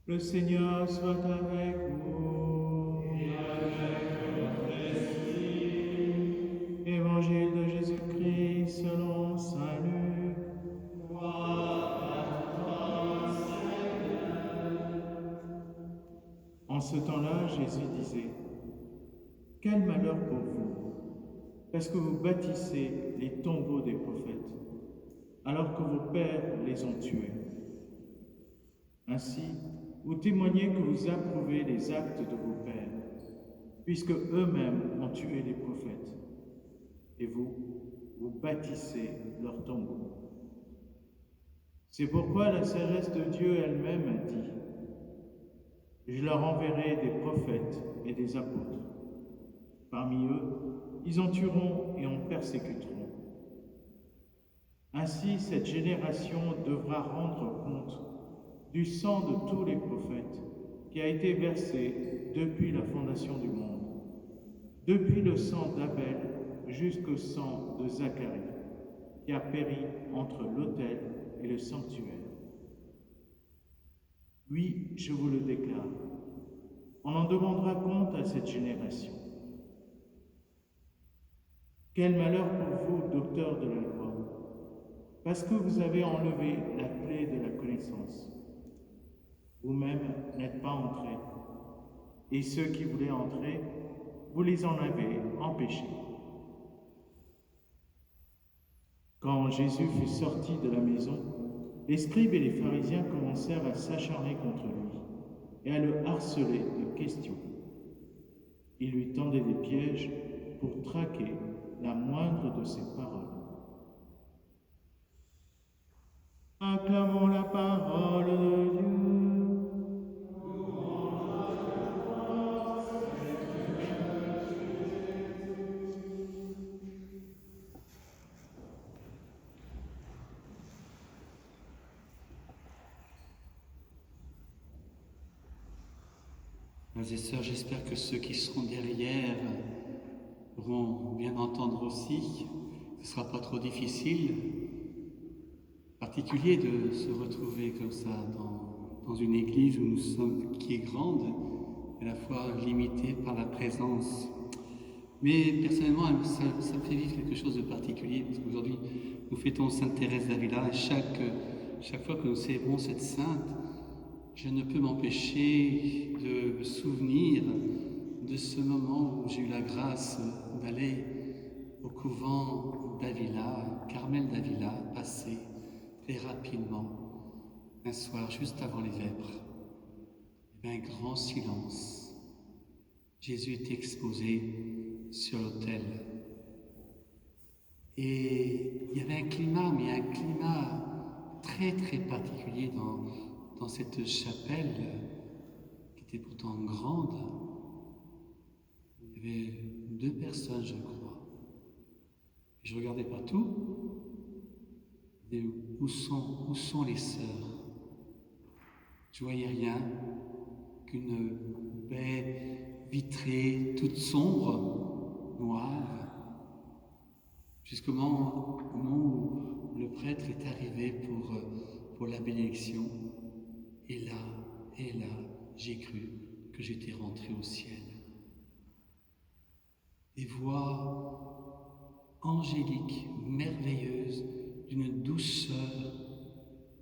Le Seigneur soit avec vous. Et avec votre esprit. Évangile de Jésus-Christ selon saint Luc. Gloire à toi, Seigneur. En ce temps-là, Jésus disait, quel malheur pour vous, parce que vous bâtissez les tombeaux des prophètes, alors que vos pères les ont tués. Ainsi, vous témoignez que vous approuvez les actes de vos pères, puisque eux-mêmes ont tué les prophètes. Et vous, vous bâtissez leurs tombeaux. C'est pourquoi la sagesse de Dieu elle-même a dit, je leur enverrai des prophètes et des apôtres. Parmi eux, ils en tueront et en persécuteront. Ainsi, cette génération devra rendre compte du sang de tous les prophètes qui a été versé depuis la fondation du monde, depuis le sang d'Abel jusqu'au sang de Zacharie, qui a péri entre l'autel et le sanctuaire. Oui, je vous le déclare, on en demandera compte à cette génération. Quel malheur pour vous, docteurs de la loi, parce que vous avez enlevé la clé de la connaissance. Vous-même n'êtes pas entrés, et ceux qui voulaient entrer, vous les en avez empêchés. Quand Jésus fut sorti de la maison, les scribes et les pharisiens commencèrent à s'acharner contre lui et à le harceler de questions. Ils lui tendaient des pièges pour traquer la moindre de ses paroles. Acclamons la parole de Dieu. Frères et sœurs, j'espère que ceux qui seront derrière pourront bien entendre aussi. Ce ne sera pas trop difficile, en particulier de se retrouver comme ça dans une église où nous sommes, qui est grande, à la fois limitée par la présence. Mais personnellement, ça me fait vivre quelque chose de particulier, parce qu'aujourd'hui, nous fêtons Sainte Thérèse d'Avila, et chaque fois que nous célébrons cette sainte, je ne peux m'empêcher de me souvenir de ce moment où j'ai eu la grâce d'aller au couvent d'Avila, Carmel d'Avila, passer très rapidement un soir juste avant les vêpres. Il y avait un grand silence. Jésus était exposé sur l'autel. Et il y avait un climat, mais un climat très très particulier dans cette chapelle qui était pourtant grande. Il y avait 2 personnes, je crois. Et je regardais partout. Et où sont les sœurs? Je voyais rien qu'une baie vitrée, toute sombre, noire, jusqu'au moment où le prêtre est arrivé pour la bénédiction. Et là, j'ai cru que j'étais rentré au ciel. Des voix angéliques, merveilleuses, d'une douceur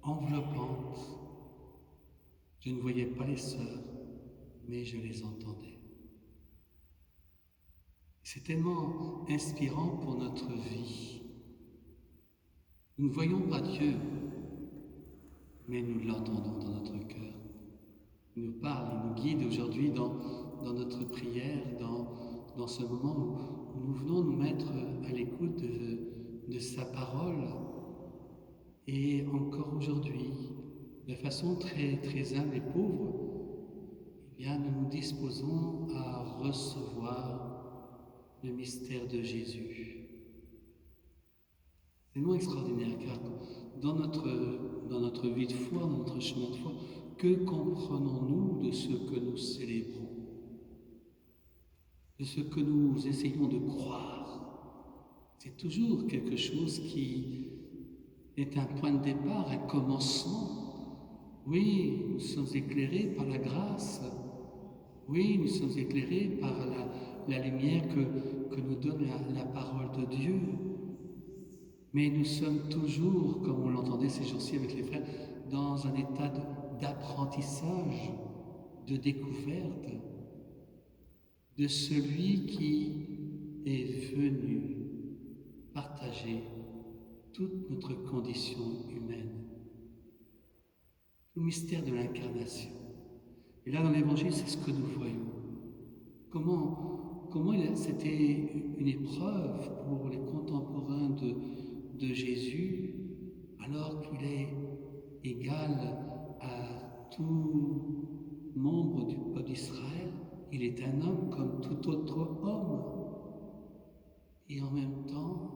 enveloppante. Je ne voyais pas les sœurs, mais je les entendais. C'est tellement inspirant pour notre vie. Nous ne voyons pas Dieu, mais nous l'entendons dans notre cœur. Il nous parle, il nous guide aujourd'hui dans notre prière, dans ce moment où nous venons nous mettre à l'écoute de sa parole. Et encore aujourd'hui, de façon très, très humble et pauvre, eh bien, nous nous disposons à recevoir le mystère de Jésus. C'est vraiment extraordinaire, car dans notre vie de foi, dans notre chemin de foi, que comprenons-nous de ce que nous célébrons, de ce que nous essayons de croire? C'est toujours quelque chose qui est un point de départ, un commencement, Oui, nous sommes éclairés par la grâce. Oui, nous sommes éclairés par la lumière que nous donne la parole de Dieu. Mais nous sommes toujours, comme on l'entendait ces jours-ci avec les frères, dans un état d'apprentissage, de découverte de celui qui est venu partager toute notre condition humaine. Le mystère de l'incarnation. Et là, dans l'Évangile, c'est ce que nous voyons. Comment c'était une épreuve pour les contemporains de Jésus, alors qu'il est égal à tout membre du peuple d'Israël. Il est un homme comme tout autre homme. Et en même temps,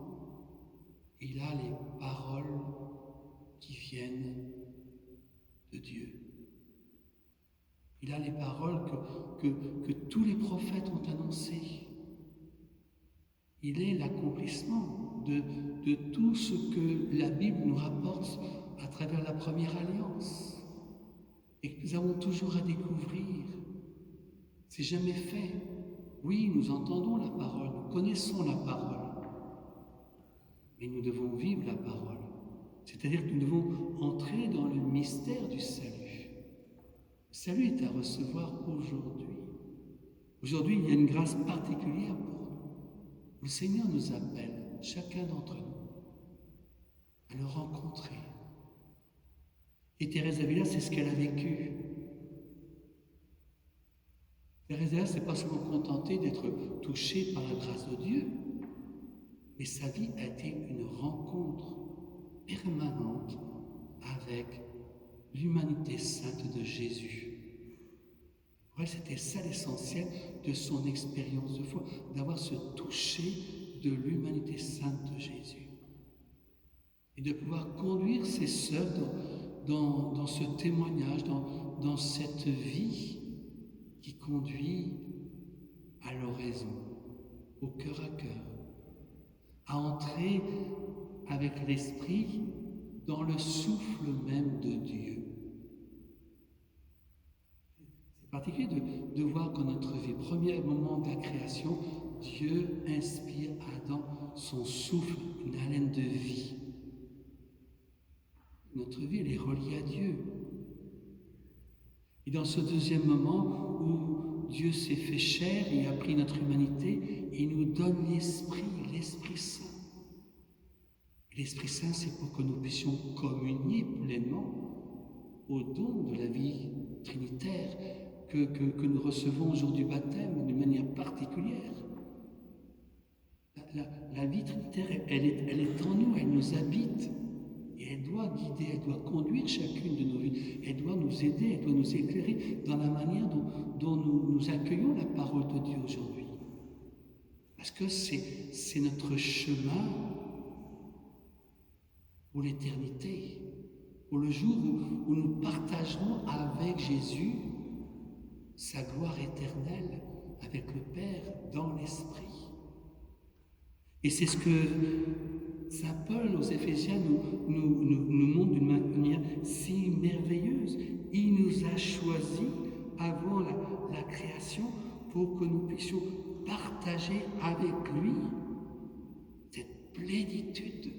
il a les paroles qui viennent de Dieu. Il a les paroles que tous les prophètes ont annoncées. Il est l'accomplissement de tout ce que la Bible nous rapporte à travers la première alliance et que nous avons toujours à découvrir. C'est jamais fait. Oui, nous entendons la parole, nous connaissons la parole, mais nous devons vivre la parole. C'est-à-dire que nous devons entrer dans le mystère du salut. Le salut est à recevoir aujourd'hui. Aujourd'hui, il y a une grâce particulière pour nous. Le Seigneur nous appelle, chacun d'entre nous, à le rencontrer. Et Thérèse d'Avila, c'est ce qu'elle a vécu. Thérèse d'Avila ne s'est pas seulement contentée d'être touchée par la grâce de Dieu, mais sa vie a été une rencontre permanente avec l'humanité sainte de Jésus. Pour elle, c'était ça l'essentiel de son expérience de foi, d'avoir ce toucher de l'humanité sainte de Jésus. Et de pouvoir conduire ses sœurs dans ce témoignage, dans cette vie qui conduit à l'oraison, au cœur à cœur, à entrer avec l'Esprit dans le souffle même de Dieu. C'est particulier de voir qu'en notre vie, premier moment de la création, Dieu inspire à Adam son souffle, une haleine de vie. Notre vie, elle est reliée à Dieu. Et dans ce deuxième moment où Dieu s'est fait chair et a pris notre humanité, il nous donne l'Esprit Saint. L'Esprit Saint, c'est pour que nous puissions communier pleinement au don de la vie trinitaire que nous recevons au jour du baptême d'une manière particulière. La vie trinitaire, elle est en nous, elle nous habite. Et elle doit guider, elle doit conduire chacune de nos vies. Elle doit nous aider, elle doit nous éclairer dans la manière dont nous accueillons la parole de Dieu aujourd'hui. Parce que c'est notre chemin pour l'éternité, pour le jour où nous partagerons avec Jésus sa gloire éternelle avec le Père dans l'Esprit. Et c'est ce que Saint Paul aux Éphésiens nous montre d'une manière si merveilleuse. Il nous a choisis avant la création pour que nous puissions partager avec lui cette plénitude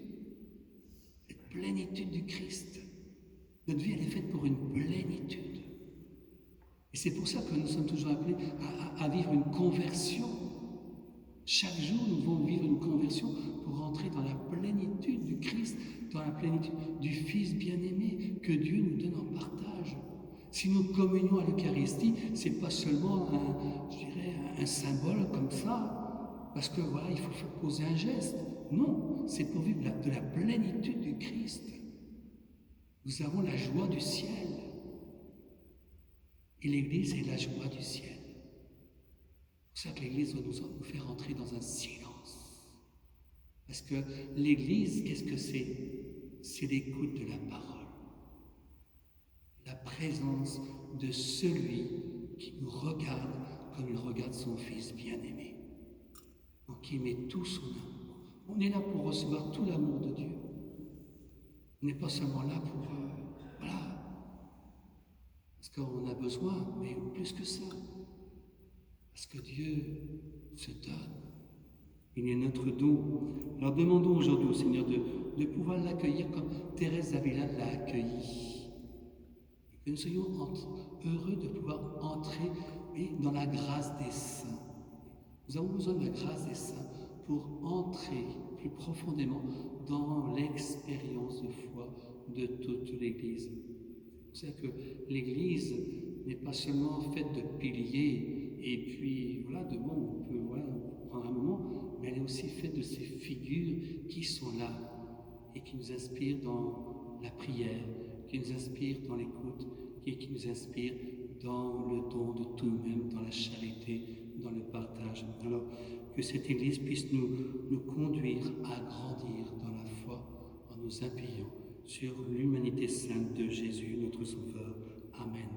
du Christ. Notre vie, elle est faite pour une plénitude. Et c'est pour ça que nous sommes toujours appelés à vivre une conversion. Chaque jour, nous devons vivre une conversion pour entrer dans la plénitude du Christ, dans la plénitude du Fils bien-aimé que Dieu nous donne en partage. Si nous communions à l'Eucharistie, c'est pas seulement un symbole comme ça, parce que voilà, il faut poser un geste. Non, c'est pour vivre de la plénitude du Christ. Nous avons la joie du ciel. Et l'Église est la joie du ciel. C'est pour ça que l'Église doit nous faire entrer dans un silence. Parce que l'Église, qu'est-ce que c'est? C'est l'écoute de la parole. La présence de celui qui nous regarde comme il regarde son Fils bien-aimé. Donc il met tout son amour. On est là pour recevoir tout l'amour de Dieu. On n'est pas seulement là pour... Parce qu'on a besoin, mais plus que ça. Parce que Dieu se donne. Il est notre don. Alors demandons aujourd'hui au Seigneur de pouvoir l'accueillir comme Thérèse d'Avila l'a accueilli. Et que nous soyons heureux de pouvoir entrer dans la grâce des saints. Nous avons besoin de la grâce des saints pour entrer plus profondément dans l'expérience de foi de toute l'Église. C'est que l'Église n'est pas seulement faite de piliers et puis voilà, de bon, on peut prendre un moment, mais elle est aussi faite de ces figures qui sont là et qui nous inspirent dans la prière, qui nous inspirent dans l'écoute et qui nous inspirent dans le don de tout nous-mêmes, dans la charité, dans le partage. Alors que cette Église puisse nous conduire à grandir dans la foi en nous appuyant sur l'humanité sainte de Jésus, notre Sauveur. Amen.